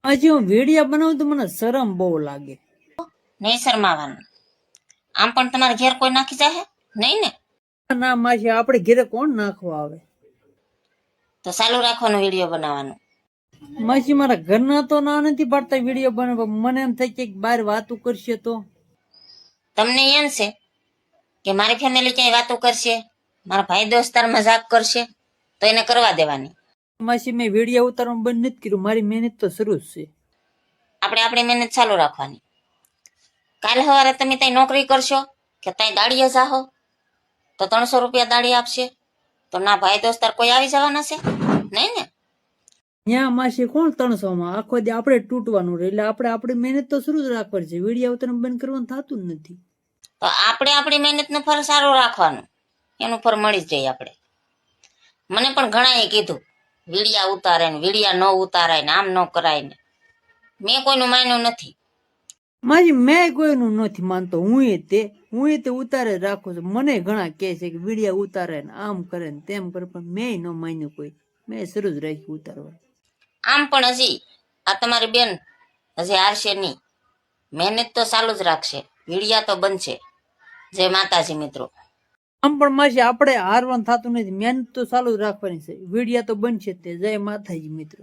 હજી હું વિડીયો બનાવું તો મને શરમ બહુ લાગે. નહીં શરમાવાનું. આમ પણ તમારા ઘેર કોઈ નાખી જાહે નહીં ને? ના માસી, આપણે ઘેરે કોણ નાખવા આવે? તો ચાલુ રાખવાનું વિડીયો બનાવવાનું. માસી, મારા ઘરના તો ના નથી પાડતા વિડીયો બનાવવા. મને એમ થાય કે બહાર વાતું કરશે તો. તમને એમ છે કે મારી ફેમિલી ક્યાંય વાતો કરશે, મારા ભાઈ દોસ્તાર મજાક કરશે, તો એને કરવા દેવાની. માસી, મેં વિડીયો ઉતારવાનું બંધ નથી કર્યું. મારી મહેનત તો શરૂ જ છે. આપણે આપણી મહેનત ચાલુ રાખવાની. કાલ સવારે તમે ત્યાં નોકરી કરશો કે ત્યાં દાડીએ જાહો તો 300 રૂપિયા દાડી આપશે, તો ના ભાઈ દોસ્તાર કોઈ આવી જવાના છે નહીં ને? ત્યાં માસી કોણ 300 માં? આખો દી આપણે તૂટવાનું રહે. એટલે આપણે આપણી મહેનત તો શરૂ જ રાખવાની છે. વિડીયો ઉતારવાનું બંધ કરવાનું થતું જ નથી. તો આપણે આપણી મહેનતનું ફળ સારું રાખવાનું, એનું ફળ મળી જ જાય આપણે. મને પણ ઘણાએ કીધું વિડિયા ઉતારે ને વિડિયા ન ઉતારાય ને આમ ન કરાય ને. મેં કોઈનું માન્યું નથી. માજી, મેં કોઈનું નથી માનતો. હું તે ઉતારે જ રાખું છું. મને ઘણા કહે છે કે વિડીયો ઉતારે ને આમ કરે ને તેમ કરે, પણ મેં ન માન્યું કોઈ. મેં શરૂ જ રાખ્યું ઉતારવા. આમ પણ હજી આ તમારી બેન હજી હારશે નહીં. મહેનત તો ચાલુ જ રાખશે, વિડિયા તો બનશે. જય માતાજી મિત્રો. આમ પણ માસી, આપણે હારવાનું થતું નથી. મહેનત તો ચાલુ જ રાખવાની છે. વિડીયો તો બનશે જ તે. જય માતાજી મિત્રો.